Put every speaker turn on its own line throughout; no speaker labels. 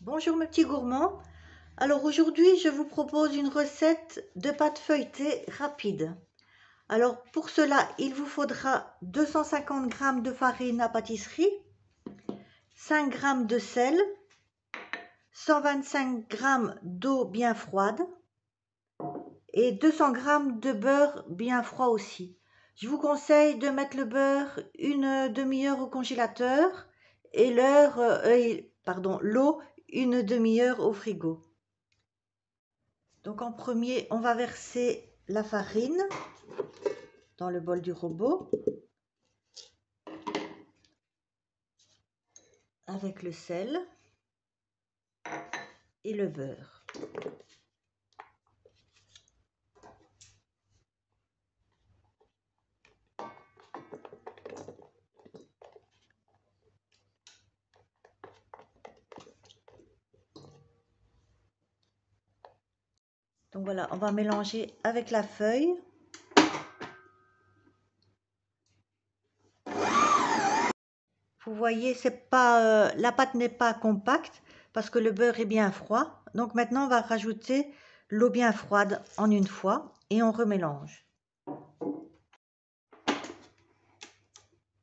Bonjour mes petits gourmands. Alors aujourd'hui je vous propose une recette de pâte feuilletée rapide. Alors pour cela il vous faudra 250 g de farine à pâtisserie, 5 g de sel, 125 g d'eau bien froide et 200 g de beurre bien froid aussi. Je vous conseille de mettre le beurre une demi-heure au congélateur et l'eau une demi-heure au frigo. Donc en premier, on va verser la farine dans le bol du robot avec le sel et le beurre. Donc voilà, on va mélanger avec la feuille. Vous voyez, c'est pas la pâte n'est pas compacte parce que le beurre est bien froid. Donc maintenant, on va rajouter l'eau bien froide en une fois et on remélange.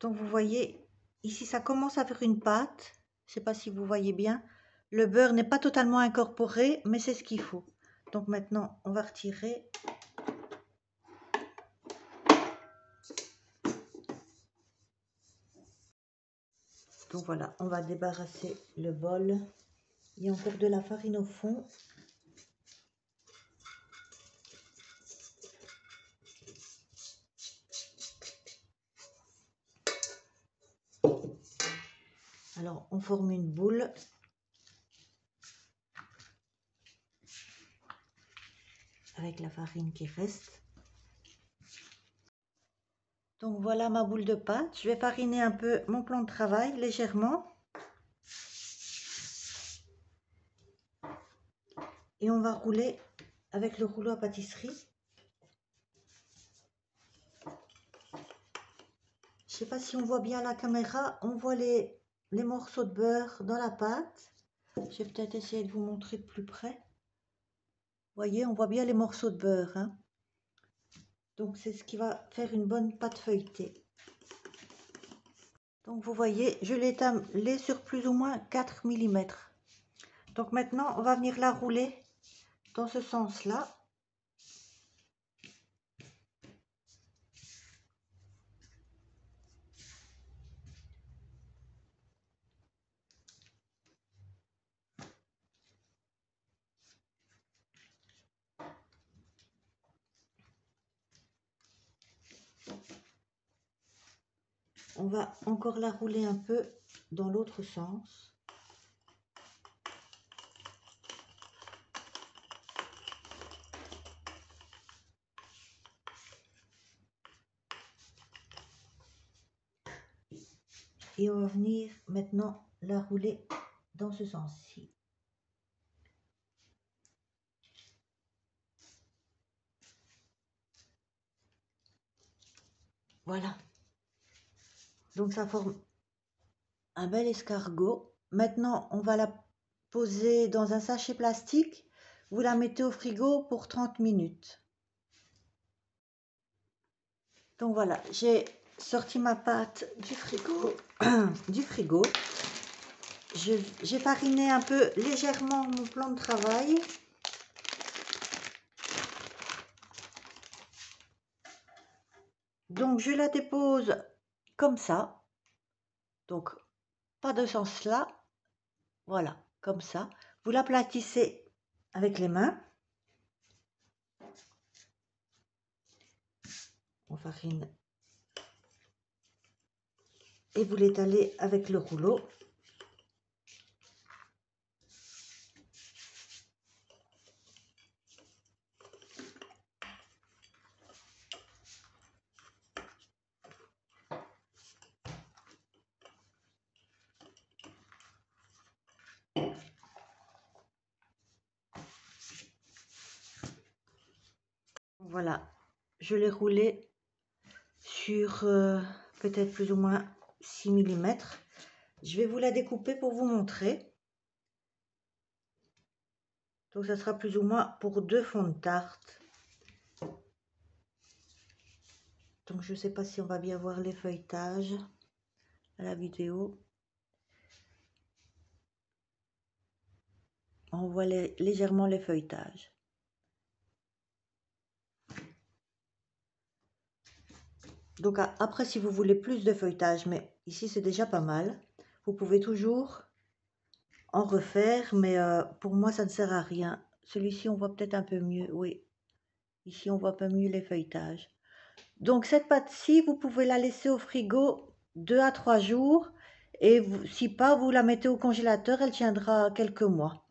Donc vous voyez, ici ça commence à faire une pâte. Je ne sais pas si vous voyez bien. Le beurre n'est pas totalement incorporé, mais c'est ce qu'il faut. Donc maintenant, on va retirer. Donc voilà, on va débarrasser le bol. Il y a encore de la farine au fond. Alors, on forme une boule. Avec la farine qui reste. Donc voilà ma boule de pâte. Je vais fariner un peu mon plan de travail légèrement. Et on va rouler avec le rouleau à pâtisserie. Je ne sais pas si on voit bien la caméra. On voit les morceaux de beurre dans la pâte. Je vais peut-être essayer de vous montrer de plus près. Vous voyez, on voit bien les morceaux de beurre, hein. Donc c'est ce qui va faire une bonne pâte feuilletée. Donc vous voyez, je l'ai étalée sur plus ou moins 4 mm. Donc maintenant, on va venir la rouler dans ce sens-là. On va encore la rouler un peu dans l'autre sens. Et on va venir maintenant la rouler dans ce sens-ci. Voilà. Donc ça forme un bel escargot. Maintenant, on va la poser dans un sachet plastique. Vous la mettez au frigo pour 30 minutes. Donc voilà, j'ai sorti ma pâte du frigo. J'ai fariné un peu légèrement mon plan de travail. Donc je la dépose comme ça. Donc pas de sens là. Voilà, comme ça. Vous l'aplatissez avec les mains. On farine. Et vous l'étalez avec le rouleau. Voilà, je l'ai roulé sur peut-être plus ou moins 6 mm. Je vais vous la découper pour vous montrer. Donc ça sera plus ou moins pour 2 fonds de tarte. Donc je ne sais pas si on va bien voir les feuilletages à la vidéo. On voit légèrement les feuilletages. Donc après, si vous voulez plus de feuilletage, mais ici c'est déjà pas mal, vous pouvez toujours en refaire, mais pour moi ça ne sert à rien. Celui-ci on voit peut-être un peu mieux, oui. Ici on voit un peu mieux les feuilletages. Donc cette pâte-ci, vous pouvez la laisser au frigo 2 à 3 jours, et si pas, vous la mettez au congélateur, elle tiendra quelques mois.